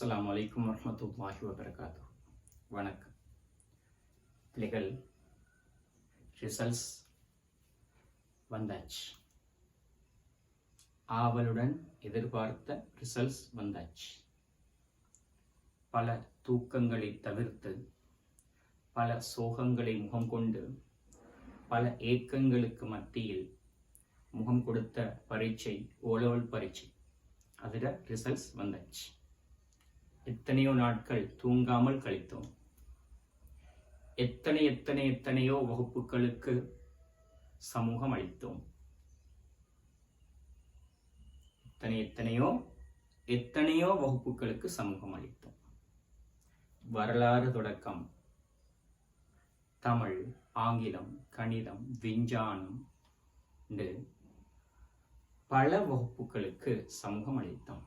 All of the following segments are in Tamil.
அஸ்ஸலாமு அலைக்கும் வரஹ்மத்துல்லாஹி வபரகாத்துஹு. வணக்கம் பிள்ளைகள். ரிசல்ட்ஸ் வந்தாச்சு. ஆவலுடன் எதிர்பார்த்த ரிசல்ட்ஸ் வந்தாச்சு. பல தூக்கங்களை தவிர்த்து, பல சோகங்களை முகம் கொண்டு, பல ஏக்கங்களுக்கு மத்தியில் முகம் கொடுத்த பரீட்சை ஓலவல் பரீட்சை. அதில் ரிசல்ட்ஸ் வந்தாச்சு. எத்தனையோ நாட்கள் தூங்காமல் கழித்தோம். எத்தனையோ வகுப்புகளுக்கு சமூகம் அளித்தோம். எத்தனையோ வகுப்புகளுக்கு சமூகம் அளித்தோம். வரலாறு தொடக்கம் தமிழ், ஆங்கிலம், கணிதம், விஞ்ஞானம் பல வகுப்புகளுக்கு சமூகம் அளித்தோம்.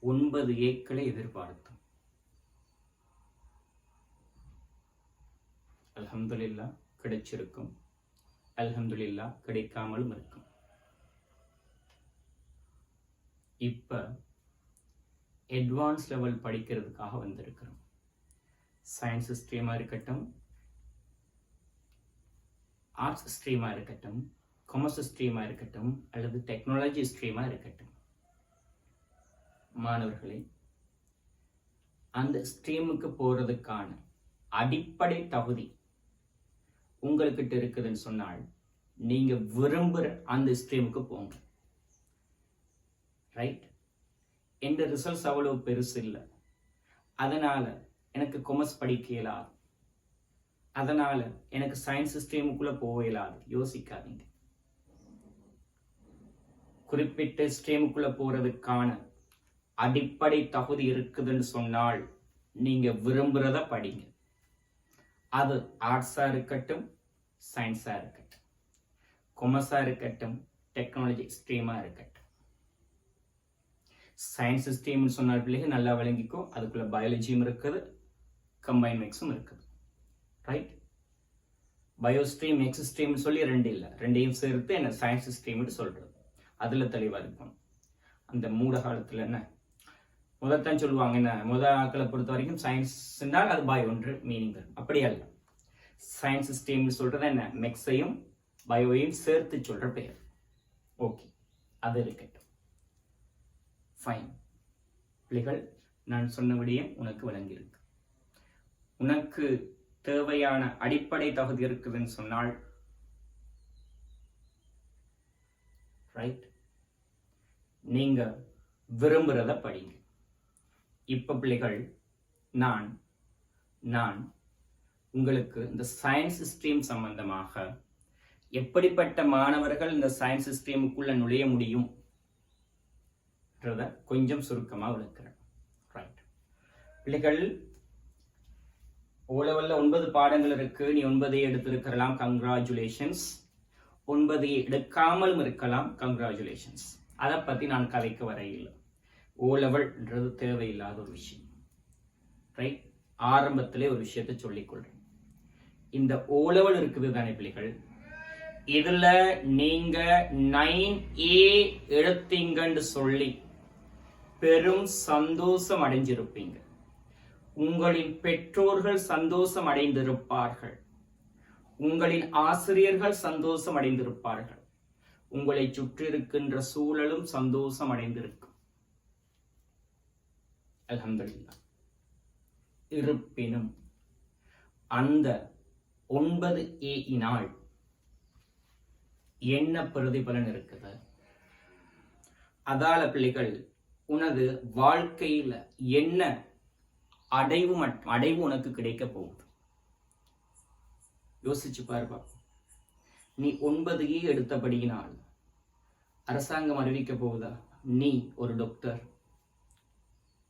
9 ஏக்களை எதிர்பார்த்தோம். அல்ஹம்துலில்லாஹ் கிடைச்சிருக்கும், அல்ஹம்துலில்லாஹ் கிடைக்காமலும் இருக்கும். இப்ப அட்வான்ஸ் லெவல் படிக்கிறதுக்காக வந்திருக்கிறோம். சயின்ஸ் ஸ்ட்ரீமா இருக்கட்டும், ஆர்ட்ஸ் ஸ்ட்ரீமா இருக்கட்டும், காமர்ஸ் ஸ்ட்ரீமா இருக்கட்டும், அல்லது டெக்னாலஜி ஸ்ட்ரீமா இருக்கட்டும், மாணவர்களே, அந்த ஸ்ட்ரீமுக்கு போறதுக்கான அடிப்படை தகுதி உங்கள்கிட்ட இருக்குதுன்னு சொன்னால் நீங்க விரும்புற அந்த ஸ்ட்ரீமுக்கு போங்க. ரைட்? எந்த ரிசல்ட்ஸ் அவ்வளவு பெருசு இல்லை, அதனால எனக்கு காமர்ஸ் படிக்க இயலாது, அதனால எனக்கு சயின்ஸ் ஸ்ட்ரீமுக்குள்ள போக இயலாது யோசிக்காதீங்க. குறிப்பிட்ட ஸ்ட்ரீமுக்குள்ள போறதுக்கான அடிப்படை தகுதி இருக்குதுன்னு சொன்னால் நீங்க விரும்புறத படிங்க. அது ஆர்ட்ஸா இருக்கட்டும், சயின்ஸா இருக்கட்டும், காமர்ஸா இருக்கட்டும், டெக்னாலஜி ஸ்ட்ரீமா இருக்கட்டும். சயின்ஸ் ஸ்ட்ரீம்னு சொன்னால் பிள்ளைங்க நல்லா விளங்கிக்கோ, அதுக்குள்ள பயாலஜியும் இருக்குது, கம்பைன் மேக்ஸும் இருக்குது. ரைட்? பயோ ஸ்ட்ரீம், எக்ஸ் ஸ்ட்ரீம்னு சொல்லி 2 இல்லை, 2ஐயும் சேர்த்து என்ன சயின்ஸ் ஸ்ட்ரீம்னு சொல்றது. அதுல தெளிவா இருக்கும். அந்த மூட காலத்துல என்ன முதத்தான் சொல்லுவாங்க, என்ன ஆக்களை பொறுத்த வரைக்கும் சயின்ஸ்னால் அது பயோ ஒன்று மீனிங் வரும். அப்படி அல்ல. சயின்ஸ் ஸ்ட்ரீம் சொல்றது என்ன, மெக்ஸையும் பயோவையும் சேர்த்து சொல்ற பெயர். ஓகே, அது இருக்கட்டும். ஃபைன் பிள்ளைகள், நான் சொன்ன விடயம் உனக்கு விளங்கியிருக்கு. உனக்கு தேவையான அடிப்படை தகுதி இருக்குதுன்னு சொன்னால் ரைட், நீங்க விரும்புறத படிங்க. இப்ப பிள்ளைகள், நான் உங்களுக்கு இந்த சயின்ஸ் ஸ்ட்ரீம் சம்பந்தமாக எப்படிப்பட்ட மாணவர்கள் இந்த சயின்ஸ் ஸ்ட்ரீமுக்குள்ள நுழைய முடியும் கொஞ்சம் சுருக்கமா விளக்குறேன். ரைட் பிள்ளைகள், ஓலவல்ல 9 பாடங்கள் இருக்கு. நீ 9 எடுத்திருக்கலாம், கங்க்ராச்சுலேஷன்ஸ். 9 எடுக்காமலும் இருக்கலாம், கங்க்ராச்சுலேஷன்ஸ். அதை பத்தி நான் கதைக்கு வரையில்லை. ஓ லெவல்ன்றது தேவையில்லாத ஒரு விஷயம். ரைட்? ஆரம்பத்திலே ஒரு விஷயத்தை சொல்லிக்கொள்றேன். இந்த ஓ லெவல் இருக்குது தானே பிள்ளைகள், இதுல நீங்க 9A எடுத்தீங்கன்னு சொல்லி பெரும் சந்தோஷம் அடைஞ்சிருப்பீங்க. உங்களின் பெற்றோர்கள் சந்தோஷம் அடைந்திருப்பார்கள், உங்களின் ஆசிரியர்கள் சந்தோஷம் அடைந்திருப்பார்கள், உங்களை சுற்றி இருக்கின்ற சூழலும் சந்தோஷம் அடைந்திருக்கும். அல்ஹம்துலில்லாஹ். இருப்பினும் அந்த 9A என்ன பிரதிபலன் இருக்குது? அதால பிள்ளைகள், உனது வாழ்க்கையில என்ன அடைவு உனக்கு கிடைக்க போகுது யோசிச்சு பாருப்பா. நீ 9A எடுத்தபடியினால் அரசாங்கம் அறிவிக்க போகுதா நீ ஒரு டாக்டர்?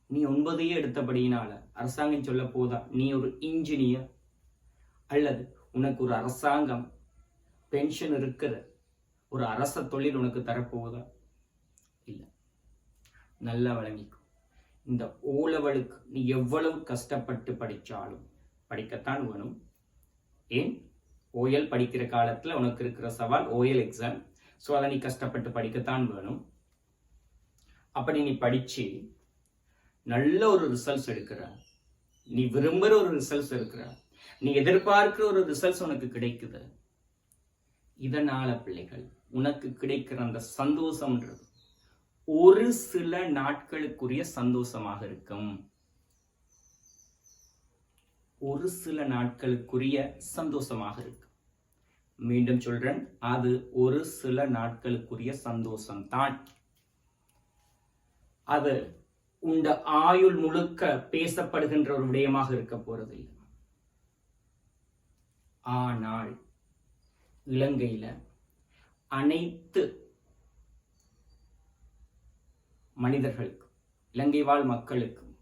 நீ 9A எடுத்தபடியினால அரசாங்கம் சொல்ல போதா நீ ஒரு இன்ஜினியர்? அல்லது உனக்கு ஒரு அரசாங்கம் பென்ஷன் இருக்கிற ஒரு அரச தொழில் உனக்கு தரப்போகுதா? இல்லை. நல்லா வழங்கிக்கும். இந்த ஓ லெவலுக்கு நீ எவ்வளவு கஷ்டப்பட்டு படிச்சாலும் படிக்கத்தான் வேணும். ஏன்? ஓஎல் படிக்கிற காலத்துல உனக்கு இருக்கிற சவால் ஓஎல் எக்ஸாம். ஸோ அதை நீ கஷ்டப்பட்டு படிக்கத்தான் வேணும். அப்படி நீ படிச்சு நல்ல ஒரு ரிசல்ட்ஸ் எடுக்கிற, நீ விரும்புகிற ஒரு ரிசல்ட்ஸ் எடுக்கிற, நீ எதிர்பார்க்கிற ஒரு ரிசல்ட்ஸ் உனக்கு கிடைக்குது. இதனால பிள்ளைகள் உனக்கு கிடைக்கிற அந்த சந்தோஷம்ன்றது ஒரு சில நாட்களுக்குரிய சந்தோஷமாக இருக்கும். ஒரு சில நாட்களுக்குரிய சந்தோஷமாக இருக்கும். மீண்டும் சொல்றேன், அது ஒரு சில நாட்களுக்குரிய சந்தோஷம் தான். அது உண்ட ஆயுள் முழுக்க பேசப்படுகின்ற ஒரு விடயமாக இருக்க போறதில்லை. ஆனால் இலங்கையில அனைத்து மனிதர்களுக்கும், இலங்கை வாழ் மக்களுக்கும்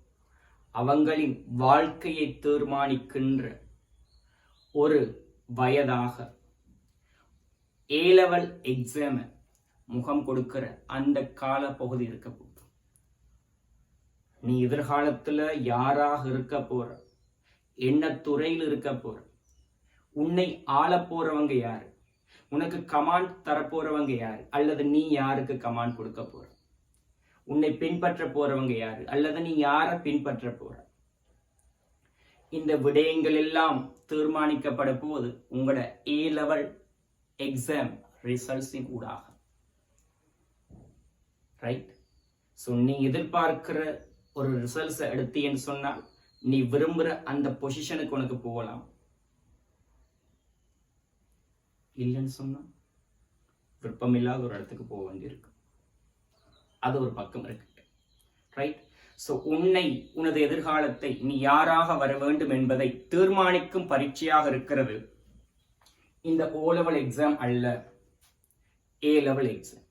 அவங்களின் வாழ்க்கையை தீர்மானிக்கின்ற ஒரு வயதாக A-level எக்ஸாம் முகம் கொடுக்கிற அந்த கால பகுதி இருக்க போகுது. நீ எதிர்காலத்துல யாராக இருக்க போற, என்ன துறையில் இருக்க போற, உன்னை ஆள போறவங்க யாரு, உனக்கு கமாண்ட் தரப்போறவங்க யாரு, அல்லது நீ யாருக்கு கமாண்ட் கொடுக்க போற, உன்னை பின்பற்ற போறவங்க யாரு, அல்லது நீ யாரை பின்பற்ற போற, இந்த விடயங்கள் எல்லாம் தீர்மானிக்கப்பட போது உங்களோட A-level எக்ஸாம் ரிசல்ட்ஸின் ஊடாக. ரைட்? ஸோ நீ எதிர்பார்க்கிற ஒரு ரிசல்ட்ஸை எடுத்தீன்னு சொன்னால் நீ விரும்புகிற அந்த பொசிஷனுக்கு உனக்கு போகலாம். இல்லைன்னு சொன்னா விருப்பமில்லாத ஒரு இடத்துக்கு போக வேண்டியிருக்கு. அது ஒரு பக்கம் இருக்கு. ரைட்? ஸோ உனது எதிர்காலத்தை நீ யாராக வர வேண்டும் என்பதை தீர்மானிக்கும் பரீட்சையாக இருக்கிறது இந்த O-level எக்ஸாம் அல்ல, A-level எக்ஸாம்.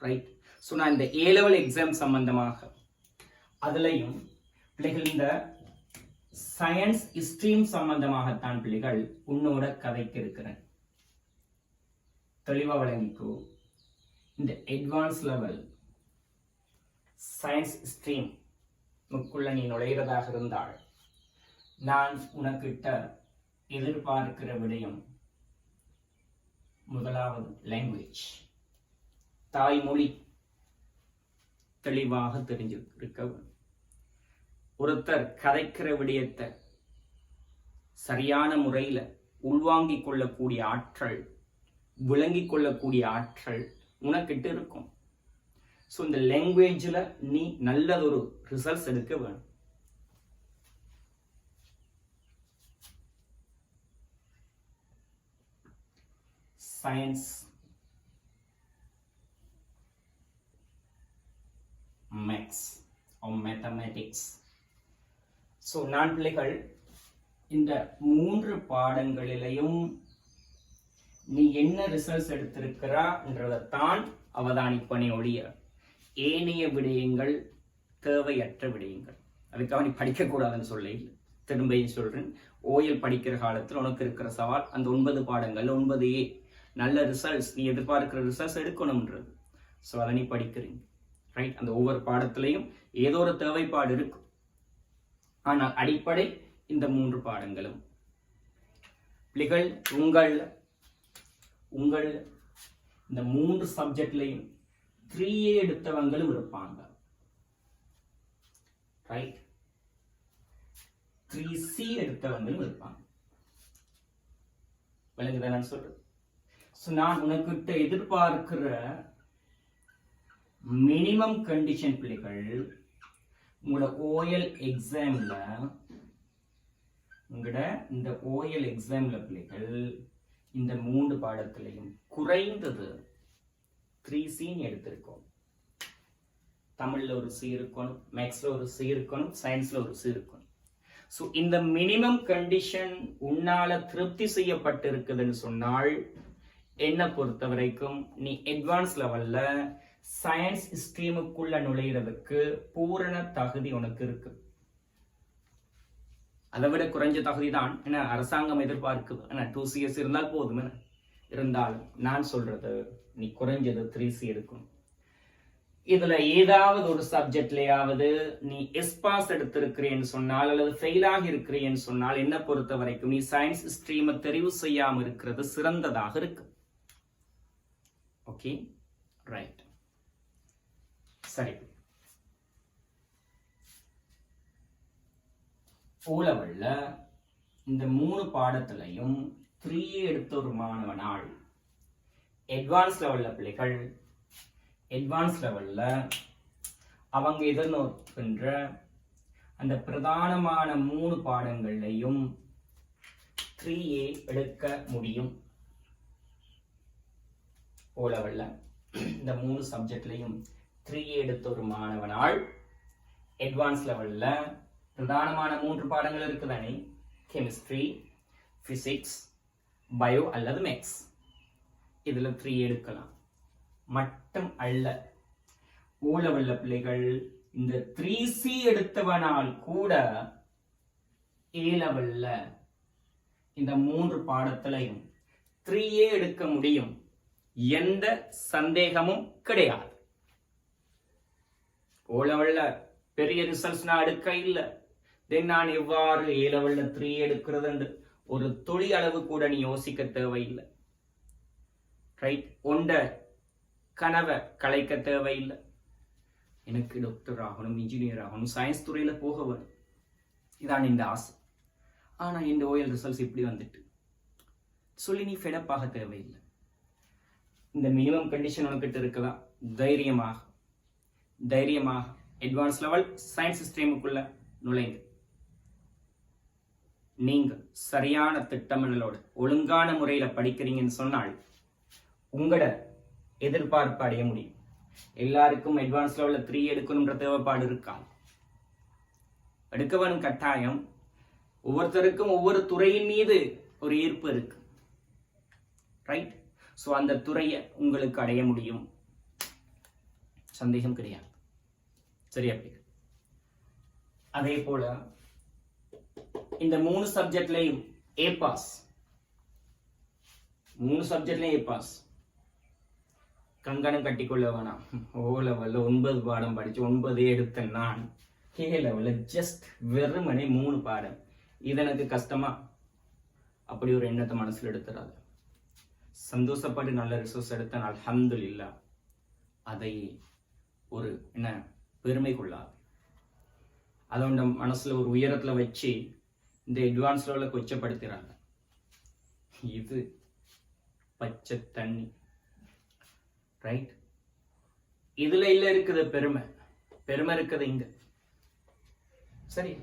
ரைட்? ஸோ நான் இந்த A-level எக்ஸாம் சம்பந்தமாக அதுலயும் பிள்ளைகள் இந்த சயின்ஸ் ஸ்ட்ரீம் சம்பந்தமாகத்தான் பிள்ளைகள் உன்னோட கதைக்கு இருக்கிறேன். தெளிவா வழங்கிக்கோ. இந்த அட்வான்ஸ் லெவல் சயின்ஸ் ஸ்ட்ரீம் முக்குள்ள நீ நுழைகிறதாக இருந்தால் நான் உனக்கிட்ட எதிர்பார்க்கிற விடயம் முதலாவது லாங்குவேஜ், தாய்மொழி தெளிவாக தெரிஞ்சிருக்க. ஒருத்தர் கதைக்கிற விடயத்தை சரியான முறையில் உள்வாங்கிக் கொள்ளக்கூடிய ஆற்றல், விளங்கிக் கொள்ளக்கூடிய ஆற்றல் உனக்கிட்ட இருக்கும். ஸோ இந்த லாங்குவேஜில் நீ நல்லதொரு ரிசல்ட்ஸ் எடுக்க வேணும். Science, maths or mathematics. So நான் பிள்ளைகள் இந்த 3 பாடங்களிலையும் நீ என்ன ரிசல்ட்ஸ் எடுத்திருக்கிறான்றதைத்தான் அவதானிப்பனே ஒழிய ஏனைய விடயங்கள் தேவையற்ற விடயங்கள். அதுக்காக நீ படிக்கக்கூடாதுன்னு சொல்லி திரும்பியும் சொல்றேன். ஓயல் படிக்கிற காலத்தில் உனக்கு இருக்கிற சவால் அந்த 9 பாடங்கள் 9A நல்ல ரிசல்ட்ஸ், நீ எதிர்பார்க்கிற ரிசல்ட்ஸ் எடுக்கணும்ன்றது. ஸோ அதை நீ படிக்கிறீங்க. ரைட்? அந்த ஒவ்வொரு பாடத்திலையும் ஏதோ ஒரு தேவைப்பாடு இருக்கும். ஆனால் அடிப்படை இந்த 3 பாடங்களும் பிள்ளைகள் உங்கள் இந்த 3 சப்ஜெக்ட்லையும் 3A எடுத்தவங்களும் இருப்பாங்க. ரைட்? 3C எடுத்தவங்களும் இருப்பாங்க. விளங்குதா நான் சொல்றது? ஸோ நான் உனக்கிட்ட எதிர்பார்க்கிற மினிமம் கண்டிஷன் பிள்ளைகள் உங்களோட ஓஎல் எக்ஸாம்ல, உங்களோட இந்த ஓஎல் எக்ஸாம்ல பிள்ளைகள் இந்த 3 பாடத்திலையும் குறைந்தது 3C எடுத்திருக்கோம். தமிழ்ல ஒரு C இருக்கணும், மேக்ஸ்ல ஒரு C இருக்கணும், சயின்ஸ்ல ஒரு C இருக்கணும். ஸோ இந்த மினிமம் கண்டிஷன் உன்னால திருப்தி செய்யப்பட்டிருக்குதுன்னு சொன்னால் என்ன பொறுத்த வரைக்கும் நீ அட்வான்ஸ் லெவல்ல சயின்ஸ் ஸ்ட்ரீமுக்குள்ள நுழையிறதுக்கு பூரண தகுதி உனக்கு இருக்கு. அதை விட குறைஞ்ச தகுதி தான் என்ன அரசாங்கம் எதிர்பார்க்குது. 2CS இருந்தால் போதும். இருந்தாலும் நான் சொல்றது நீ குறைஞ்சது 3C எடுக்கணும். இதுல ஏதாவது ஒரு சப்ஜெக்ட்லயாவது நீ எஸ்பாஸ் எடுத்திருக்கிறேன்னு சொன்னால் அல்லது ஃபெயிலாக இருக்கிறேன்னு சொன்னால் என்ன பொறுத்த வரைக்கும் நீ சயின்ஸ் ஸ்ட்ரீமை தெரிவு செய்யாம இருக்கிறது சிறந்ததாக இருக்கு. Okay, right. சரி, O லெவல்ல இந்த 3 பாடத்திலையும் 3 எடுத்த ஒரு மாணவனால் அட்வான்ஸ் லெவல்ல பிள்ளைகள் அட்வான்ஸ் லெவல்ல அவங்க எதிர்நோக்கின்ற அந்த பிரதானமான 3 பாடங்களையும் 3A எடுக்க முடியும். O லெவல்ல இந்த 3 சப்ஜெக்ட்லையும் 3A எடுத்த ஒரு மாணவனால் அட்வான்ஸ் லெவல்ல பிரதானமான 3 பாடங்கள் இருக்குதானே, கெமிஸ்ட்ரி, பிசிக்ஸ், பயோ அல்லது மேக்ஸ், இதுல 3 எடுக்கலாம். மட்டும் அல்ல, O லெவல்ல பிள்ளைகள் இந்த 3C எடுத்தவனால் கூட A லெவல்ல இந்த 3 பாடத்திலையும் 3A எடுக்க முடியும். எந்த சந்தேகமும் கிடையாது. O லெவல்ல பெரிய ரிசல்ட்ஸ் நான் எடுக்க இல்லை, தென் நான் எவ்வாறு A லெவல்ல 3 எடுக்கிறது என்று ஒரு துளி அளவு கூட நீ யோசிக்க தேவையில்லை. ரைட்? ஒண்ட கனவை கலைக்க தேவையில்லை. எனக்கு டாக்டர் ஆகணும், இன்ஜினியர் ஆகணும், சயின்ஸ் துறையில போக வேணும், இதான் இந்த ஆசை. ஆனா இந்த ஓஎல் ரிசல்ட்ஸ் இப்படி வந்துட்டு சொல்லி நீ ஃபெடப்பாக தேவையில்லை. இந்த மினிமம் கண்டிஷன் உனக்கிட்ட இருக்கலாம். தைரியமாக அட்வான்ஸ் லெவல் சயின்ஸ் ஸ்ட்ரீமுக்குள்ள நுழைங்க. நீங்க சரியான திட்டமிடலோடு ஒழுங்கான முறையில படிக்கிறீங்கன்னு சொன்னால் உங்களோட எதிர்பார்ப்பு அடைய முடியும். எல்லாருக்கும் அட்வான்ஸ் லெவல்ல 3 எடுக்கணும்ன்ற தேவைப்பாடு இருக்கா? எடுக்க வேணும் கட்டாயம். ஒவ்வொருத்தருக்கும் ஒவ்வொரு துறையின் மீது ஒரு ஈர்ப்பு இருக்கு. ரைட்? சோ அந்த துறையை உங்களுக்கு அடைய முடியும், சந்தேகம் கிடையாது. சரியா? அதே போல இந்த 3 சப்ஜெக்ட்லையும் A பாஸ். 3 சப்ஜெக்ட்லையும் A பாஸ். கங்கணம் கட்டிக்கொள்ள வேணாம். O லெவல்ல 9 பாடம் படிச்சு 9 எடுத்த நான் A லெவல்ல ஜஸ்ட் வெறுமனே 3 பாடம். இது எனக்கு கஷ்டமா? அப்படி ஒரு எண்ணத்தை மனசுல எடுத்துறாது. சந்தோஷப்பட்டு நல்ல ரிசோர்ஸ் எடுத்த அல்ஹம்துலில்லாஹ். அதை ஒரு என்ன பெருமை கொள்ளாது. அதோட மனசுல ஒரு உயரத்துல வச்சு இந்த அட்வான்ஸ் லெவல்ல கொச்சப்படுத்துறாங்க. இது பச்சை தண்ணி. ரைட்? இதுல இல்ல இருக்குது பெருமை. பெருமை இருக்குது இங்க. சரி,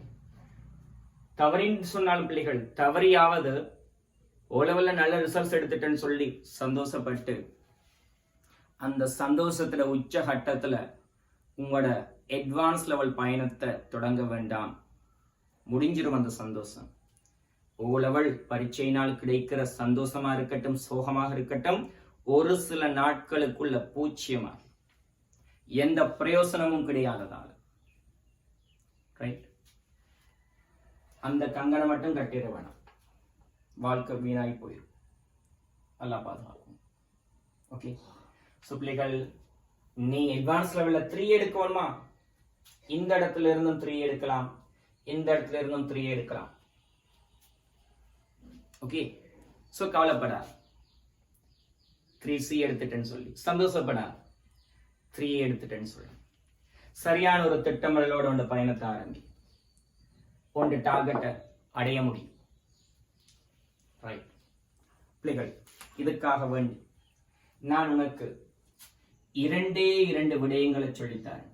தவறின்னு சொன்னாலும் பிள்ளைகள் தவறியாவது O லெவல்ல நல்ல ரிசல்ட்ஸ் எடுத்துட்டேன்னு சொல்லி சந்தோஷப்பட்டு அந்த சந்தோஷத்துல உச்ச கட்டத்துல உங்களோட அட்வான்ஸ் லெவல் பயணத்தை தொடங்க வேண்டாம். முடிஞ்சிடும் அந்த சந்தோஷம். O லெவல் பரீட்சையினால் கிடைக்கிற சந்தோஷமா இருக்கட்டும், சோகமாக இருக்கட்டும், ஒரு சில நாட்களுக்குள்ள பூச்சியமா, எந்த பிரயோசனமும் கிடையாததால். ரைட்? அந்த கங்கணம் மட்டும் கட்டிட வேணாம், வாழ்க்கை வீணாகி போயிடும். அல்லாஹ் பாதுகாக்கும். ஓகே, சோ பிள்ளைகள், நீ அட்வான்ஸ் லெவல்ல 3 எடுக்கணுமா? இந்த இடத்துல இருந்தும் 3 எடுக்கலாம், இந்த இடத்துல இருந்தும் 3 எடுக்கலாம். Okay, so கவலைப்படா. 3C எடுத்துட்டேன்னு சொல்லி சந்தோஷப்படா. 3A எடுத்துட்டேன்னு சொல்லி சரியான ஒரு திட்டமிடலோட உண்ட பயணத்தை ஆரம்பி. உண்ட டார்கெட்டை அடைய முடியும். ரைட் பிள்ளைகள், இதுக்காக வேண்டி நான் உனக்கு 2 விடயங்களை சொல்லித்தரேன்.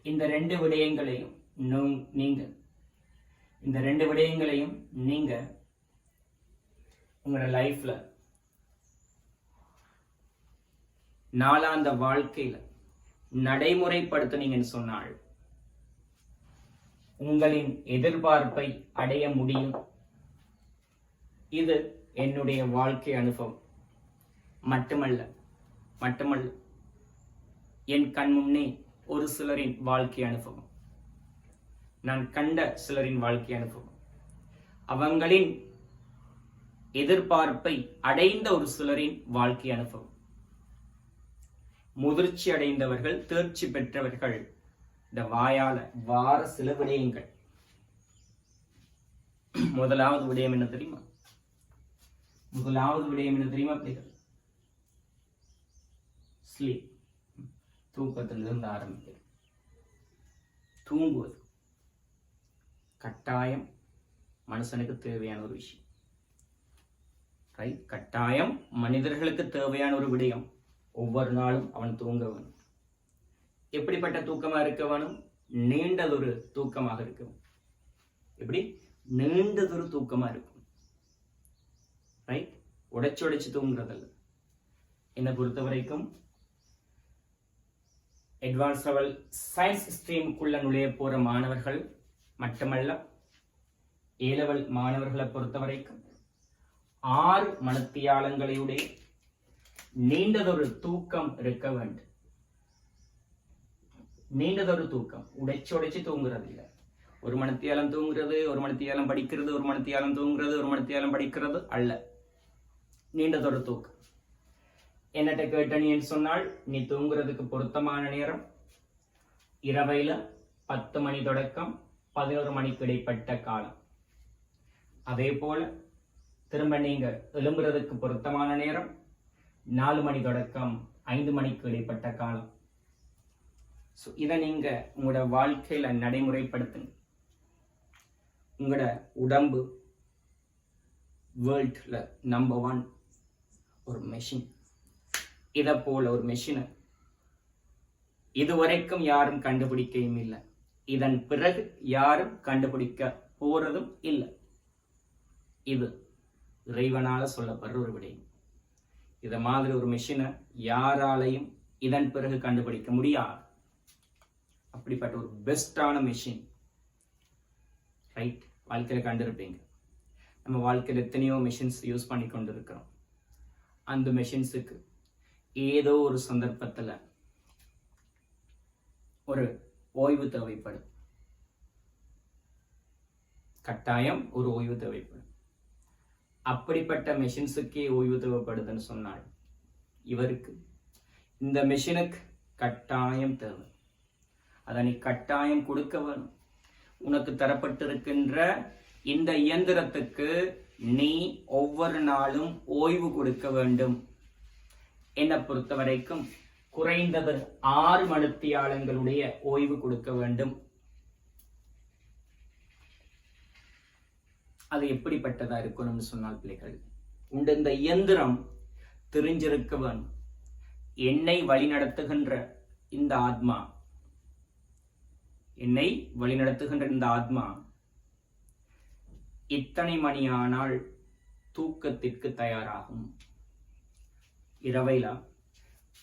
இந்த 2 விடயங்களையும் நீங்க உங்களோட லைஃப்ல நாளாந்த வாழ்க்கையில நடைமுறைப்படுத்தினீங்கன்னு சொன்னால் உங்களின் எதிர்பார்ப்பை அடைய முடியும். இது என்னுடைய வாழ்க்கை அனுபவம் மட்டுமல்ல, என் கண் முன்னே ஒரு சிலரின் வாழ்க்கை அனுபவம், நான் கண்ட சிலரின் வாழ்க்கை அனுபவம், அவங்களின் எதிர்பார்ப்பை அடைந்த ஒரு சிலரின் வாழ்க்கை அனுபவம். முதிர்ச்சி அடைந்தவர்கள், தேர்ச்சி பெற்றவர்கள் இந்த வாயால வார சில விடயங்கள். முதலாவது விடயம் என்ன தெரியுமா? பிள்ளைகள்? ஸ்லீப். தூக்கத்திலிருந்து ஆரம்பிக்கிறது. தூங்குவது. கட்டாயம் மனுஷனுக்கு தேவையான ஒரு விஷயம். ரைட்? கட்டாயம் மனிதர்களுக்கு தேவையான ஒரு விடயம். ஒவ்வொரு நாளும் அவன் தூங்க வேணும். எப்படிப்பட்ட தூக்கமா இருக்க வேணும்? நீண்டதொரு தூக்கமாக இருக்கும். எப்படி? நீண்டதொரு தூக்கமா இருக்கும். ரைட்? உடைச்சு தூங்குறதல்ல. என்னை பொறுத்த வரைக்கும் அட்வான்ஸ் லெவல் சயின்ஸ் ஸ்ட்ரீமுக்குள்ள நுழைய போற மாணவர்கள் மட்டுமல்ல, ஏ லெவல் மாணவர்களை பொறுத்த வரைக்கும் 6 மணித்தியாலங்களுடைய நீண்டதொரு தூக்கம் இருக்க வேண்டும். நீண்டதொரு தூக்கம். உடைச்சு தூங்குறது இல்லை. 1 மணித்தியாலம் தூங்குறது, 1 மணித்தியாலம் படிக்கிறது, 1 மணித்தியாலம் தூங்குறது, 1 மணித்தியாலம் படிக்கிறது அல்ல. நீண்டதொரு தூக்கம். என்னட்ட கேட்டணின்னு சொன்னால், நீ தூங்குறதுக்கு பொருத்தமான நேரம் இரவையில 10 மணி தொடக்கம் 11 மணிக்கு இடைப்பட்ட காலம். அதே போல திரும்ப நீங்க எழும்புறதுக்கு பொருத்தமான நேரம் 4 மணி தொடக்கம் 5 மணிக்கு இடைப்பட்ட காலம். இதை நீங்க உங்களோட வாழ்க்கையில நடைமுறைப்படுத்துங்க. உங்களோட உடம்பு வேர்ல்ட்ல நம்பர் 1 ஒரு மெஷின். இதை போல ஒரு மெஷினை இதுவரைக்கும் யாரும் கண்டுபிடிக்கவும் இல்லை. இதன் பிறகு யாரும் கண்டுபிடிக்க போறதும் இல்லை. இது இறைவனால சொல்லப்படுற ஒரு விடயம். இத மாதிரி ஒரு மெஷினை யாராலையும் இதன் பிறகு கண்டுபிடிக்க முடியாது. அப்படிப்பட்ட ஒரு பெஸ்டான மெஷின். ரைட்? வாழ்க்கையில கண்டிருப்பீங்க. நம்ம வாழ்க்கையில் எத்தனையோ மெஷின்ஸ் யூஸ் பண்ணி கொண்டு இருக்கிறோம். அந்த மெஷின்ஸுக்கு ஏதோ ஒரு சந்தர்ப்பத்தில் ஒரு ஓய்வு தேவைப்படும். கட்டாயம் ஒரு ஓய்வு தேவைப்படும். அப்படிப்பட்ட மெஷின்ஸுக்கே ஓய்வு தேவைப்படுதுன்னு சொன்னால், இவருக்கு இந்த மெஷினுக்கு கட்டாயம் தேவை. அதை நீ கட்டாயம் கொடுக்க வேணும். உனக்கு தரப்பட்டிருக்கின்ற இந்த இயந்திரத்துக்கு நீ ஒவ்வொரு நாளும் ஓய்வு கொடுக்க வேண்டும். என்னை பொறுத்த வரைக்கும் குறைந்தது 6 மணித்தியாலங்களுடைய ஓய்வு கொடுக்க வேண்டும். அது எப்படிப்பட்டதா இருக்கணும்னு சொன்னால் பிள்ளைகள், இந்த இயந்திரம் தெரிஞ்சிருக்க வேணும். என்னை வழிநடத்துகின்ற இந்த ஆத்மா, என்னை வழிநடத்துகின்ற இந்த ஆத்மா இத்தனை மணியானால் தூக்கத்திற்கு தயாராகும். இரவையில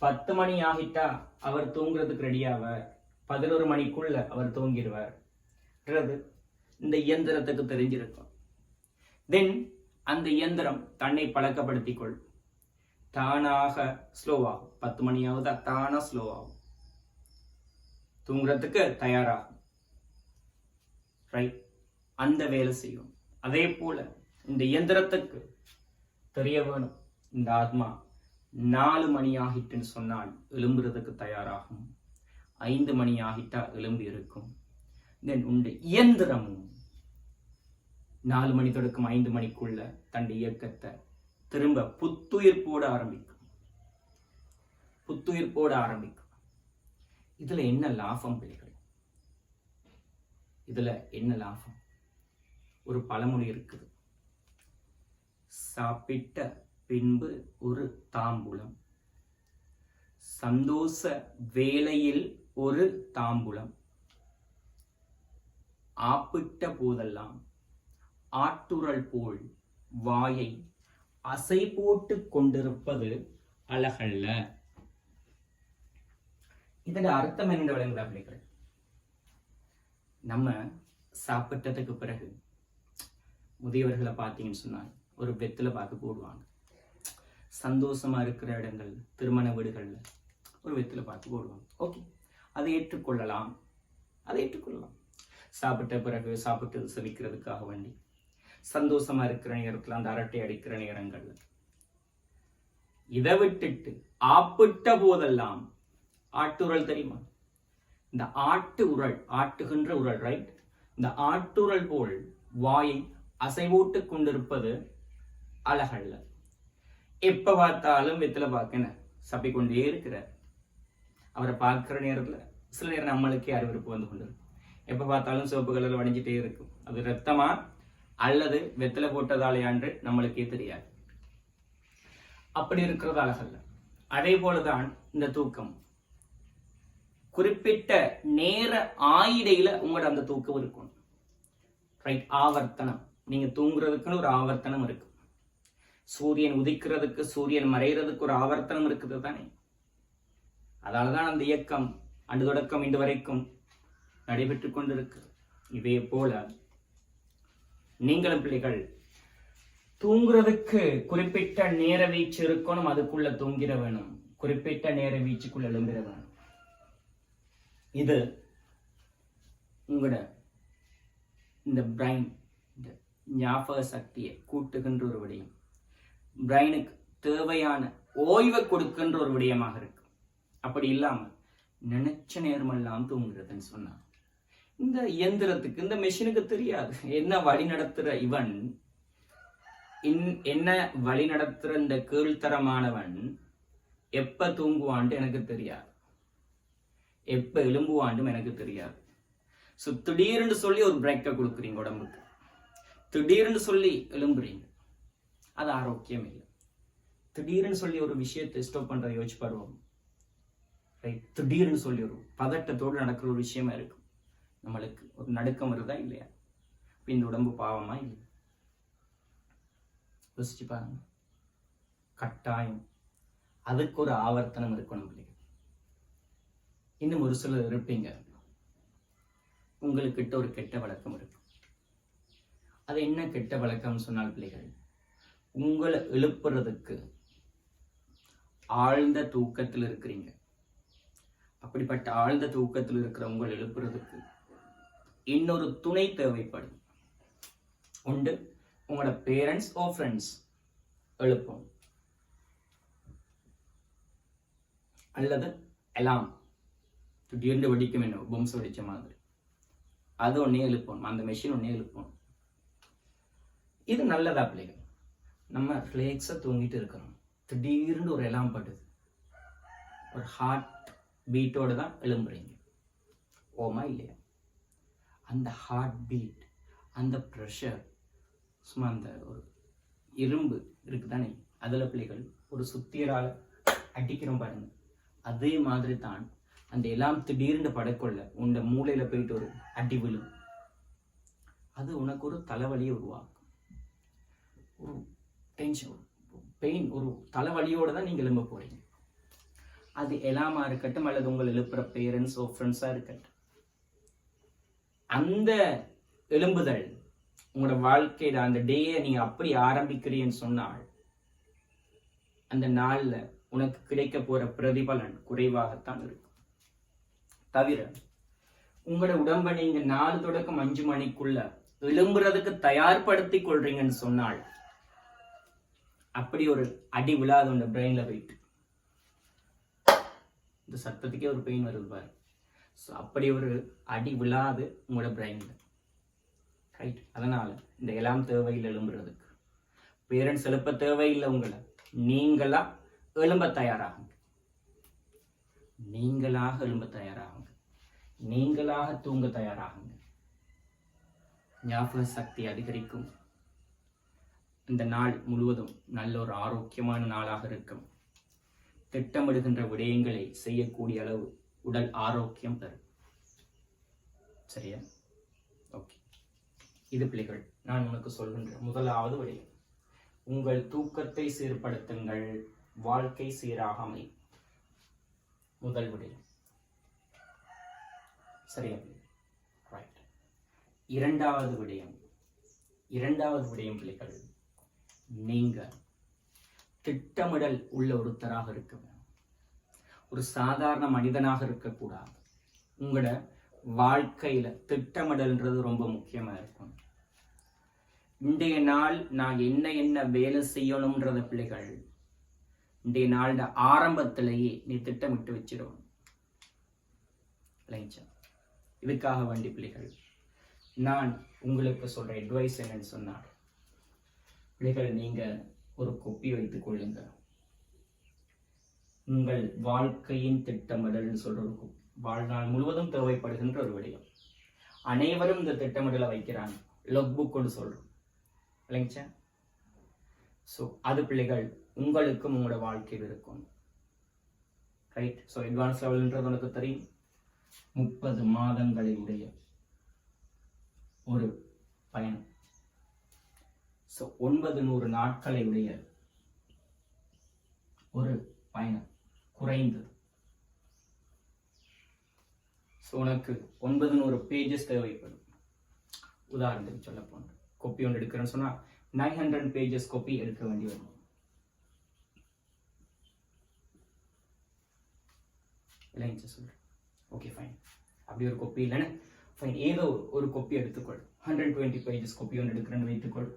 10 மணி ஆகிட்டா அவர் தூங்குறதுக்கு ரெடியாவார். 11 மணிக்குள்ள அவர் தூங்கிடுவார். இந்த இயந்திரத்துக்கு தெரிஞ்சிருக்கும். தென் அந்த இயந்திரம் தன்னை பழக்கப்படுத்திக் கொள். தானாக ஸ்லோவாகும். 10 மணியாவது தானா ஸ்லோவாகும். தூங்குறதுக்கு தயாராகும். ரைட்? அந்த வேலை செய்யும். அதே போல இந்த இயந்திரத்துக்கு தெரிய வேணும், இந்த ஆத்மா 4 மணி ஆகிட்டுன்னு சொன்னால் எழும்புறதுக்கு தயாராகும். 5 மணி ஆகிட்டா எழும்பி இருக்கும். தென் உண்டு இயந்திரமும் 4 மணி தொடக்கம் 5 மணிக்குள்ள தன் இயக்கத்தை திரும்ப புத்துயிர்ப்போட ஆரம்பிக்கும். புத்துயிர்ப்போட ஆரம்பிக்கும். இதுல என்ன லாபம் பிள்ளைகள்? இதுல என்ன லாபம்? ஒரு பழமொழி இருக்குது. சாப்பிட்ட பின்பு ஒரு தாம்பூலம், சந்தோஷ வேளையில் ஒரு தாம்பூலம், ஆப்பிட்ட போதெல்லாம் ஆட்டுரல் போல் வாயை அசை போட்டு கொண்டிருப்பது அழகல்ல. இதோட அர்த்தம் என்ன விளங்குதா பிள்ளைகள்? நம்ம சாப்பிட்டதுக்கு பிறகு முதியவர்களை பார்த்தீங்கன்னு சொன்னால் ஒரு வெத்தில பாக்கு போடுவாங்க. சந்தோஷமா இருக்கிற இடங்கள், திருமண வீடுகள்ல ஒரு வெத்தில பாக்கு போடுவாங்க. ஓகே, அதை ஏற்றுக்கொள்ளலாம். அதை ஏற்றுக்கொள்ளலாம். சாப்பிட்ட பிறகு சாப்பிட்டு செவிக்கிறதுக்காக வேண்டி சந்தோஷமா இருக்கிற நேரத்துல அந்த அரட்டை அடிக்கிற நேரங்கள்ல இதை விட்டுட்டு ஆப்பிட்ட போதெல்லாம் ஆட்டுரல் தெரியுமா? இந்த ஆட்டு உரல், ஆட்டுகின்ற உரல், ரைட்? இந்த ஆட்டுரல் போல் வாயை அசைவோட்டு கொண்டிருப்பது அழகல்ல. எப்ப பார்த்தாலும் வெத்தில பார்க்க சப்பிக்கொண்டே இருக்கிறார். அவரை பார்க்கிற நேரத்துல சில நேரம் நம்மளுக்கே அறிவிப்பு வந்து கொண்டிருக்கும். எப்ப பார்த்தாலும் சிவப்பு கலர்ல வடிஞ்சிட்டே இருக்கும். அது ரத்தமா அல்லது வெத்தலை போட்டதாலேயான்று நம்மளுக்கே தெரியாது. அப்படி இருக்கிறது அழகல்ல. அதே போலதான் இந்த தூக்கம். குறிப்பிட்ட நேர ஆயிடையில உங்களோட அந்த தூக்கம் இருக்கும். ரைட், ஆவர்த்தனம். நீங்க தூங்குறதுக்குன்னு ஒரு ஆவர்த்தனம் இருக்கு. சூரியன் உதிக்கிறதுக்கு சூரியன் மறைகிறதுக்கு ஒரு ஆவர்த்தனம் இருக்குது தானே. அதனாலதான் அந்த இயக்கம் அன்று தொடக்கம் இன்று வரைக்கும் நடைபெற்று கொண்டிருக்கு. இதே போல நீங்களும் பிள்ளைகள் தூங்குறதுக்கு குறிப்பிட்ட நேர வீச்சு இருக்கணும். அதுக்குள்ள தூங்கிட வேணும். குறிப்பிட்ட நேர வீச்சுக்குள்ள எழும்பிட வேணும். இது உங்களோட இந்த பிரைன் ஞாபக சக்தியை கூட்டுகின்ற ஒரு விடயம், பிரைனுக்கு தேவையான ஓய்வை கொடுக்கின்ற ஒரு விடயமாக இருக்கு. அப்படி இல்லாம நினைச்ச நேரமெல்லாம் தூங்குறதுன்னு சொன்னா இந்த இயந்திரத்துக்கு இந்த மெஷினுக்கு தெரியாது என்ன வழி நடத்துற இவன், என்ன வழி நடத்துற இந்த கீழ்த்தரமானவன் எப்ப தூங்குவான்ட்டு எனக்கு தெரியாது, எப்ப எலும்புவாண்டும் எனக்கு தெரியாது. ஸோ திடீர்னு சொல்லி ஒரு பிரேக்கை கொடுக்குறீங்க உடம்புக்கு, திடீர்னு சொல்லி எழும்புறீங்க, அது ஆரோக்கியம் இல்லை. திடீர்னு சொல்லி ஒரு விஷயத்தை ஸ்டாப் பண்றதை யோசிச்சு பாருவோம். திடீர்னு சொல்லி ஒரு பதட்டத்தோடு நடக்கிற ஒரு விஷயமா இருக்கும். நம்மளுக்கு ஒரு நடுக்கம் வருதா இல்லையா? இந்த உடம்பு பாவமா இல்லை? யோசிச்சு பாருங்க. கட்டாயம் அதுக்கு ஒரு ஆவர்த்தனம் இருக்கணும் பிள்ளைகள். இன்னும் ஒரு சிலர் இருப்பீங்க, உங்களுக்கிட்ட ஒரு கெட்ட வழக்கம் இருக்கு. அது என்ன கெட்ட வழக்கம்னு சொன்னால் பிள்ளைகள், உங்களை எழுப்புறதுக்கு ஆழ்ந்த தூக்கத்தில் இருக்கிறீங்க. அப்படிப்பட்ட ஆழ்ந்த தூக்கத்தில் இருக்கிற உங்களை எழுப்புறதுக்கு இன்னொரு துணை தேவைப்படும். உண்டு, உங்களோட பேரண்ட்ஸ் ஓ ஃப்ரெண்ட்ஸ் எழுப்பும், அல்லது எல்லாம் திடீர்னு வெடிக்கும், என்ன பொம்ஸ் வெடிச்ச மாதிரி அது ஒன்னே எழுப்பணும், அந்த மெஷின் ஒன்னே எழுப்பணும். இது நல்லதா பிள்ளைகள்? நம்ம ரிலாக்ஸா தூங்கிட்டு இருக்கிறோம், திடீர்னு ஒரு எல்லாம் படுது, ஒரு ஹார்ட் பீட்டோடு தான் எழும்புறீங்க. ஓமா இல்லையா? அந்த ஹார்ட் பீட், அந்த ப்ரெஷர், சும்மா அந்த ஒரு இரும்பு இருக்கு தானே, அதில் பிள்ளைகள் ஒரு சுத்தியரால் அடிக்கிறோம் பாருங்க. அதே மாதிரி தான் அந்த எல்லாம் திடீர்னு படக்கொள்ள உண்ட மூளையில போயிட்டு ஒரு அடி விழும். அது உனக்கு ஒரு தலைவலியை உருவாக்கும், ஒரு டென்ஷன், பெயின், ஒரு தலைவலியோட தான் நீங்க எழும்ப போறீங்க. அது எல்லாமா இருக்கட்டும், அல்லது உங்களை எழுப்புற பேரண்ட்ஸோ ஃப்ரெண்ட்ஸா இருக்கட்டும், அந்த எழும்புதல் உங்களோட வாழ்க்கையில அந்த டேயை நீங்க அப்படி ஆரம்பிக்கிறீன்னு சொன்னால் அந்த நாள்ல உனக்கு கிடைக்க போற பிரதிபலன் குறைவாகத்தான் இருக்கும். தவிர உங்களோட உடம்ப நீங்க 4 தொடக்கம் 5 மணிக்குள்ள எழும்புறதுக்கு தயார்படுத்தி கொள்றீங்கன்னு சொன்னால் அப்படி ஒரு அடி விழாது உங்க பிரெயின்ல போயிட்டு. இந்த சத்தத்துக்கே ஒரு பெயின் வருது பாரு. ஸோ அப்படி ஒரு அடி விழாது உங்களோட பிரெயின்ல. ரைட், அதனால இந்த எல்லாம் தேவையில் எழும்புறதுக்கு பேரண்ட்ஸ் எழுப்ப தேவையில்லை. உங்களை நீங்களா எழும்ப தயாராகுங்க, நீங்களாக எழும்ப தயாராகுங்க, நீங்களாக தூங்க தயாராகுங்க. ஞாபக சக்தி அதிகரிக்கும். இந்த நாள் முழுவதும் நல்ல ஒரு ஆரோக்கியமான நாளாக இருக்கும். திட்டமிடுகின்ற விடயங்களை செய்யக்கூடிய அளவு உடல் ஆரோக்கியம் தரும். சரியா? ஓகே, இது பிள்ளைகள் நான் உனக்கு சொல்கின்ற முதலாவது விடயம். உங்கள் தூக்கத்தை சீர்படுத்துங்கள், வாழ்க்கை சீராக அமையும். முதல் விடயம். சரியா? ரைட். இரண்டாவது விடயம் பிள்ளைகள், நீங்க திட்டமிடல் உள்ள ஒருத்தராக இருக்க வேண்டும். ஒரு சாதாரண மனிதனாக இருக்கக்கூடாது. உங்களோட வாழ்க்கையில திட்டமிடல்ன்றது ரொம்ப முக்கியமா இருக்கும். இன்றைய நாள் நான் என்ன வேலை செய்யணும்ன்றத பிள்ளைகள் இன்றைய நாளோட ஆரம்பத்திலேயே நீ திட்டமிட்டு வச்சிடும். இதுக்காக வேண்டி பிள்ளைகள் நான் உங்களுக்கு சொல்ற அட்வைஸ் என்னன்னு சொன்னார், பிள்ளைகள் நீங்க ஒரு கொப்பி வைத்துக் கொள்ளுங்க. உங்கள் வாழ்க்கையின் திட்டமிடல் சொல்ற வாழ்நாள் முழுவதும் தேவைப்படுகின்ற ஒரு விடயம். அனைவரும் இந்த திட்டமிடலை வைக்கிறாங்க. லொக் புக் ஒன்று சொல்கிறோம் இல்லைங்கச்சா. ஸோ அது பிள்ளைகள் உங்களுக்கும் உங்களோட வாழ்க்கையில் இருக்கும். ரைட். ஸோ அட்வான்ஸ் லெவல்ன்றது உனக்கு தெரியும். 30 மாதங்களை உடைய ஒரு பயணம். ஸோ 900 நாட்களை உடைய ஒரு பயணம் குறைந்தது. ஸோ உனக்கு 900 பேஜஸ் தேவைப்படும். உதாரணத்துக்கு சொல்ல போன கொப்பி ஒன்று எடுக்கிறேன்னு சொன்னால் 900 பேஜஸ் கொப்பி எடுக்க வேண்டி வரும். இல்லைங்க சொல்கிறேன். Okay fine. அப்படி ஒரு கொப்பி இல்லைன்னு ஃபைன், ஏதோ ஒரு கொப்பி எடுத்துக்கொள். 120 பேஜஸ் கொப்பி ஒன்று எடுக்கிறேன்னு வைத்துக்கொள்.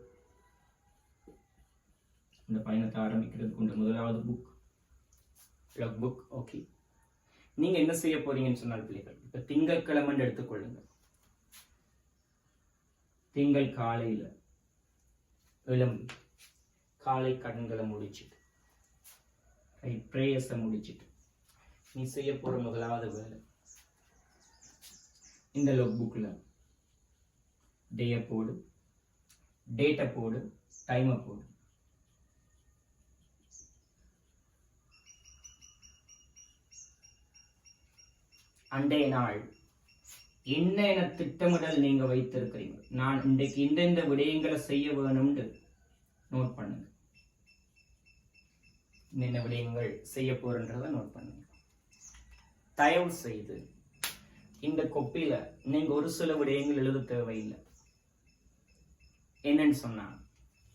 இந்த பயணத்தை ஆரம்பிக்கிறதுக்கு உண்டு முதலாவது புக் லொக் புக். ஓகே, நீங்க என்ன செய்ய போறீங்கன்னு சொன்னால் பிள்ளைகள், இப்ப திங்கட்கிழமைன்னு எடுத்துக்கொள்ளுங்க. திங்கள் காலையில எழும்பி காலை கடன்களை முடிச்சுட்டு பிரேயர்ஸை முடிச்சுட்டு நீ செய்ய போற முதலாவது வேலை, இந்த லொக் புக்ல டேயை போடு, டேட்டை போடு, டைமை போடு. அன்றைய நாள் என்ன திட்டமிடல் நீங்க வைத்திருக்கிறீங்க, நான் இன்றைக்கு இந்த விடயங்களை செய்ய வேணும்னு நோட் பண்ணுங்க. என்ன விடயங்கள் செய்ய போறன்றத நோட் பண்ணுங்க. தயவு செய்து இந்த கொப்பில நீங்க ஒரு சில விடயங்கள் எழுத தேவையில்லை. என்னன்னு சொன்னா,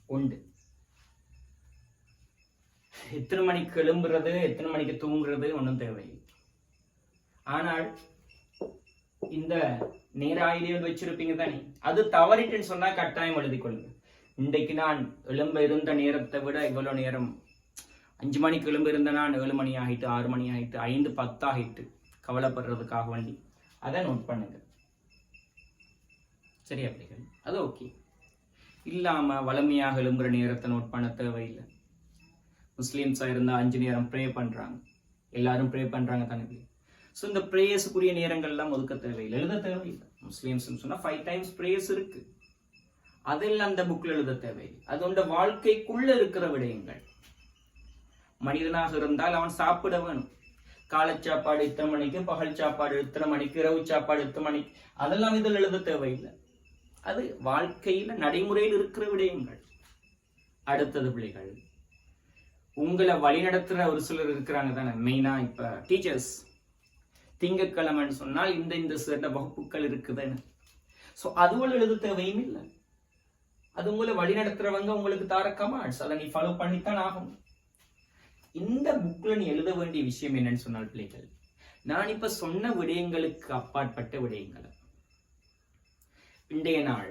உண்டு எத்தனை மணிக்கு எழும்புறது, எத்தனை மணிக்கு தூங்குறது ஒன்றும் தேவையில்லை. ஆனால் இந்த நேராயிலே வச்சிருப்பீங்க தானே, அது தவறிட்டுன்னு சொன்னா கட்டாயம் எழுதி கொள்ளுங்க. இன்றைக்கு நான் எழும்ப இருந்த நேரத்தை விட இவ்வளவு நேரம், 5 மணிக்கு எழும்ப இருந்த நான் 7 மணி ஆகிட்டு, 6 மணி ஆகிட்டு, 5:10 ஆகிட்டு கவலைப்படுறதுக்காக வேண்டி அதை நோட் பண்ணுங்க. சரியா பிள்ளைகள்? அது ஓகே. இல்லாம வளமையாக எழும்புற நேரத்தை நோட் பண்ண தேவையில்லை. முஸ்லீம்ஸா இருந்தா 5 நேரம் ப்ரே பண்றாங்க, எல்லாரும் ப்ரே பண்றாங்க தானே. ஸோ இந்த ப்ரேயர்ஸுக்குரிய நேரங்கள்லாம் ஒதுக்க தேவையில்லை, எழுத தேவையில்லை. முஸ்லீம்ஸ் சொன்னா 5 times ப்ரேயர்ஸ் இருக்கு, அதெல்லாம் அந்த புக்ல எழுத தேவையில்லை. அது உண்ட வாழ்க்கைக்குள்ள இருக்கிற விடயங்கள். மனிதனாக இருந்தால் அவன் சாப்பிட வேணும். காலை சாப்பாடு இத்தனை மணிக்கு, பகல் சாப்பாடு இத்தனை மணிக்கு, இரவு சாப்பாடு இத்தனை மணிக்கு, அதெல்லாம் இதில் எழுத தேவையில்லை. அது வாழ்க்கையில நடைமுறையில் இருக்கிற விடயங்கள். அடுத்தது பிள்ளைகள், உங்களை வழிநடத்துற ஒரு சிலர் இருக்கிறாங்க தானே, மெயினா இப்ப டீச்சர்ஸ். திங்கட்கிழமைன்னு சொன்னால் இந்த சில வகுப்புகள் இருக்குதுன்னு, ஸோ அதுவும் எழுத தேவையும் இல்லை. அது உங்களை வழிநடத்துறவங்க உங்களுக்கு தார கமாண்ட்ஸ், அதை நீ ஃபாலோ பண்ணித்தான் ஆகும். இந்த புக்ல நீ எழுத வேண்டிய விஷயம் என்னன்னு சொன்னால் பிள்ளைகள், நான் இப்ப சொன்ன விடயங்களுக்கு அப்பாற்பட்ட விடயங்கள். இன்றைய நாள்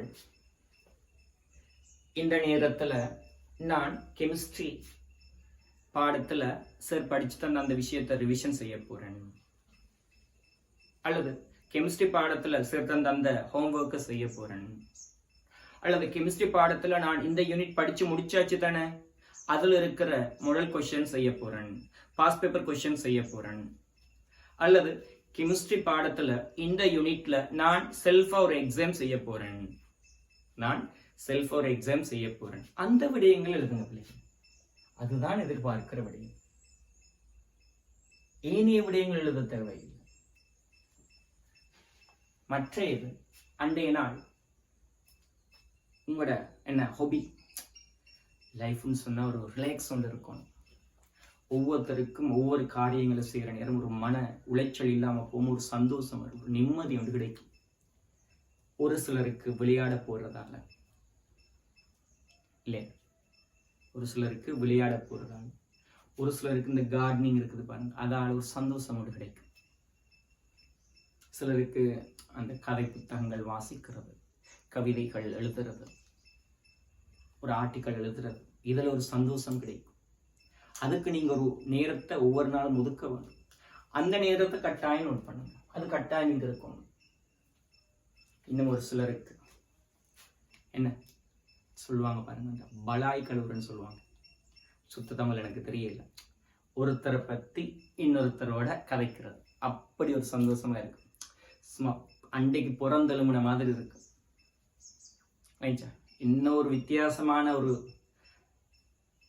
இந்த நேரத்துல நான் கெமிஸ்ட்ரி பாடத்துல சார் படிச்சு தந்த அந்த விஷயத்தை ரிவிஷன் செய்ய போறேன், அல்லது கெமிஸ்ட்ரி பாடத்துல சார் தந்த அந்த ஹோம்ஒர்க்கை செய்ய போறேன், அல்லது கெமிஸ்ட்ரி பாடத்துல நான் இந்த யூனிட் படிச்சு முடிச்சாச்சு தானே, அதுல இருக்கிற மாடல் கொஸ்டின் செய்ய போறேன், பாஸ் பேப்பர் கொஸ்டின் செய்ய போறேன், அல்லது கெமிஸ்ட்ரி பாடத்துல இந்த யூனிட்ல நான் செல்ஃபா ஒரு எக்ஸாம் செய்ய போறேன், செய்ய போறேன். அந்த விடயங்கள் எழுதுங்க பிள்ளைங்க. அதுதான் எதிர்பார்க்கிற விடயம். ஏனைய விடயங்கள் எழுத தேவையில்லை. மற்ற இது அன்றைய நாள் உங்களோட என்ன ஹாபி லைஃப்னு சொன்னா ஒரு ரிலாக்ஸ் ஒன்று இருக்கும். ஒவ்வொருத்தருக்கும் ஒவ்வொரு காரியங்களை செய்யற நேரம் ஒரு மன உளைச்சல் இல்லாம போகும், ஒரு சந்தோஷம் வரும், ஒரு நிம்மதி ஒன்று கிடைக்கும். ஒரு சிலருக்கு விளையாட போறதால இல்லை, ஒரு சிலருக்கு விளையாட போறதால, ஒரு சிலருக்கு இந்த கார்டனிங் இருக்குது பாருங்க, அதால ஒரு சந்தோஷம் ஒன்று கிடைக்கும். சிலருக்கு அந்த கதை புத்தகங்கள் வாசிக்கிறது, கவிதைகள் எழுதுறது, ஒரு ஆர்டிக்கல் எழுதுறது, இதுல ஒரு சந்தோஷம் கிடைக்கும். அதுக்கு நீங்க ஒரு நேரத்தை ஒவ்வொரு நாளும் ஒதுக்க வேண்டும். அந்த நேரத்தை கட்டாயம் நோட் பண்ணுங்க, அது கட்டாயம் நீங்க இருக்கணும். இன்னும் ஒரு சிலருக்கு என்ன சொல்லுவாங்க பாருங்க, பலாய் கழுவுறன்னு சொல்லுவாங்க. சுத்த தமிழ் எனக்கு தெரியல. ஒருத்தரை பத்தி இன்னொருத்தரோட கதைக்கிறது, அப்படி ஒரு சந்தோஷமா இருக்கு. சும்மா அன்றைக்கு புறந்தெலுமுன மாதிரி இருக்கு. ரைட்டா? இன்னொரு வித்தியாசமான ஒரு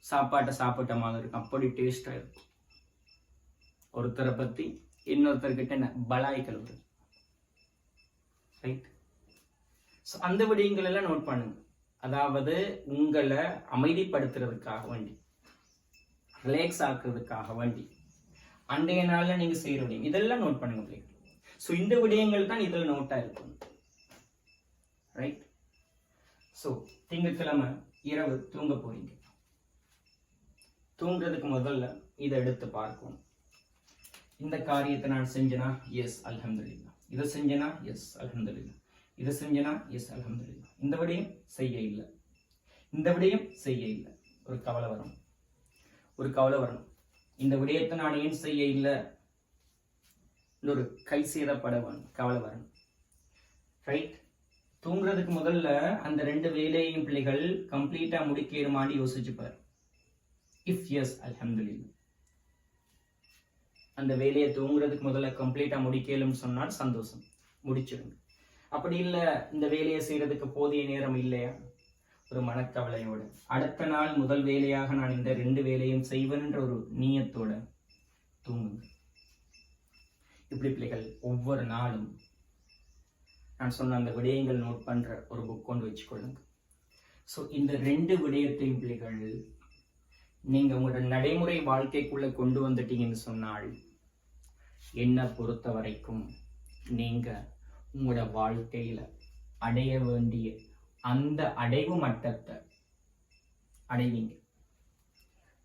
சாப்பாட்டை சாப்பிட்ட மாதிரி இருக்கும், அப்படி டேஸ்டாக இருக்கும். ஒருத்தரை பற்றி இன்னொருத்தர்கிட்ட என்ன பலாய்கள் வருது. ரைட்? ஸோ அந்த விடயங்கள் எல்லாம் நோட் பண்ணுங்க. அதாவது உங்களை அமைதிப்படுத்துறதுக்காக வேண்டி, ரிலாக்ஸ் ஆக்குறதுக்காக வேண்டி அன்றைய நாளில் நீங்கள் செய்கிற விடயம் இதெல்லாம் நோட் பண்ணுங்க பிள்ளைகள். ஸோ இந்த விடயங்கள் தான் இதில் நோட்டாக இருக்கும். ரைட்? ஸோ திங்கட்கிழமை இரவு தூங்க போறீங்க. தூங்குறதுக்கு முதல்ல இதை எடுத்து பார்க்கணும். இந்த காரியத்தை நான் செஞ்சேனா, எஸ் அல்ஹம்துலில்லாஹ். இதை செஞ்சேனா, எஸ் அல்ஹம்துலில்லாஹ். இதை செஞ்சேனா, எஸ் அல்ஹம்துலில்லாஹ். இந்த விடயம் செய்ய இல்லை, இந்த விடயம் செய்ய இல்லை. ஒரு கவலை வரணும், ஒரு கவலை வரணும். இந்த விடயத்தை நான் ஏன் செய்ய இல்லை, ஒரு கை சேதப்பட வேணும், கவலை வரணும். ரைட்? தூங்குறதுக்கு முதல்ல அந்த 2 வேலையும் பிள்ளைகள் கம்ப்ளீட்டா முடிக்கணுமான்னு யோசிச்சுப்பார். இஃப் எஸ் அல்ஹம்துலில்லாஹ். அந்த வேலையை தூங்குறதுக்கு முதல்ல கம்ப்ளீட்டா முடிக்கலும்னு சொன்னால் சந்தோஷம், முடிச்சிருங்க. அப்படி இல்லை, இந்த வேலையை செய்யறதுக்கு போதிய நேரம் இல்லையா, ஒரு மனக்கவலையோட அடுத்த நாள் முதல் வேலையாக நான் இந்த 2 வேலையும் செய்வேன்ற ஒரு நீயத்தோட தூங்குங்க. இப்படி பிள்ளைகள் ஒவ்வொரு நாளும் நான் சொன்ன அந்த விடயங்கள் நோட் பண்ற ஒரு புக் கொண்டு வச்சுக்கொள்ளுங்க. ஸோ இந்த 2 விடயத்தையும் பிள்ளைகள் நீங்க உங்களோட நடைமுறை வாழ்க்கைக்குள்ள கொண்டு வந்துட்டீங்கன்னு சொன்னால், என்னை பொறுத்த வரைக்கும் நீங்க உங்களோட வாழ்க்கையில அடைய வேண்டிய அந்த அடைவு மட்டத்தை அடைவீங்க.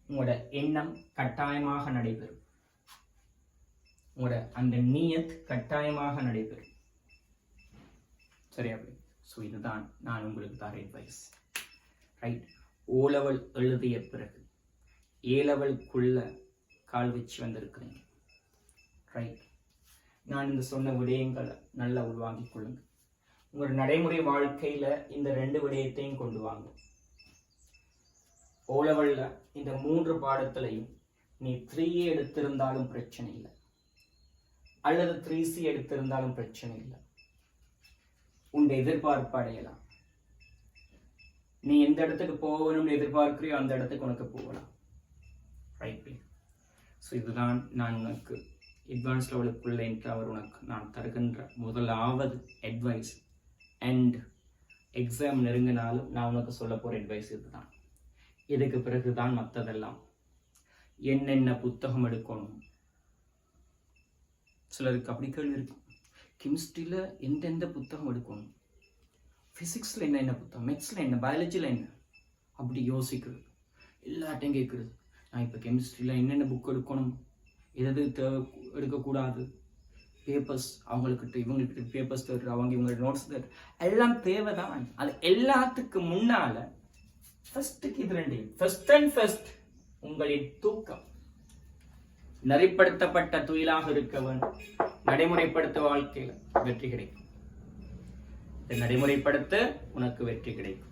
உங்களோட எண்ணம் கட்டாயமாக நடைபெறும், உங்களோட அந்த நியத் கட்டாயமாக நடைபெறும். சரியா? ஸோ இதுதான் நான் உங்களுக்கு தர அட்வைஸ். ரைட்? O level எழுதிய பிறகு A levelக்குள்ள கால் வச்சு வந்திருக்கிறீங்க. ரைட்? நான் இந்த சொன்ன விடயங்களை நல்லா உள்வாங்கிக் கொள்ளுங்க. உங்களோட நடைமுறை வாழ்க்கையில இந்த 2 விடயத்தையும் கொண்டு வாங்க. O levelல இந்த 3 பாடத்திலையும் நீ 3A எடுத்திருந்தாலும் பிரச்சனை இல்லை, அல்லது 3C எடுத்திருந்தாலும் பிரச்சனை இல்லை. உன் எதிர்பார்ப்பு அடையலாம். நீ எந்த இடத்துக்கு போகணும்னு எதிர்பார்க்கிறியோ அந்த இடத்துக்கு உனக்கு போகலாம். ரைட்? ஸோ இதுதான் நான் உனக்கு அட்வான்ஸ் லெவலுக்குள்ள என்று அவர் உனக்கு நான் தருகின்ற முதலாவது அட்வைஸ். அண்ட் எக்ஸாம் நெருங்கினாலும் நான் உனக்கு சொல்ல போகிற அட்வைஸ் இதுதான். இதுக்கு பிறகு தான் மற்றதெல்லாம். என்னென்ன புத்தகம் எடுக்கணும், சிலருக்கு அப்படி கேள்வி இருக்கும். கெமிஸ்ட்ரியில் எந்தெந்த புத்தகம் எடுக்கணும், ஃபிசிக்ஸில் என்ன புத்தகம், மேத்ஸில் என்ன, பயாலஜியில் என்ன, அப்படி யோசிக்கிறது. எல்லாட்டையும் கேட்குறது, நான் இப்போ கெமிஸ்ட்ரியில் என்னென்ன புக் எடுக்கணும், எது எடுக்கக்கூடாது, பேப்பர்ஸ் அவங்கக்கிட்ட இவங்கக்கிட்ட பேப்பர்ஸ் தருது, அவங்க இவங்க நோட்ஸ் தருது, எல்லாம் தேவை தான். அது எல்லாத்துக்கு முன்னால் ஃபஸ்ட்டுக்கு இது 2. ஃபர்ஸ்ட் அண்ட் ஃபர்ஸ்ட் உங்களின் தூக்கம். நெறிப்படுத்தப்பட்ட தொழிலாக இருக்க வேண்டும். நடைமுறைப்படுத்த வாழ்க்கையில் வெற்றி கிடைக்கும். நடைமுறைப்படுத்த உனக்கு வெற்றி கிடைக்கும்.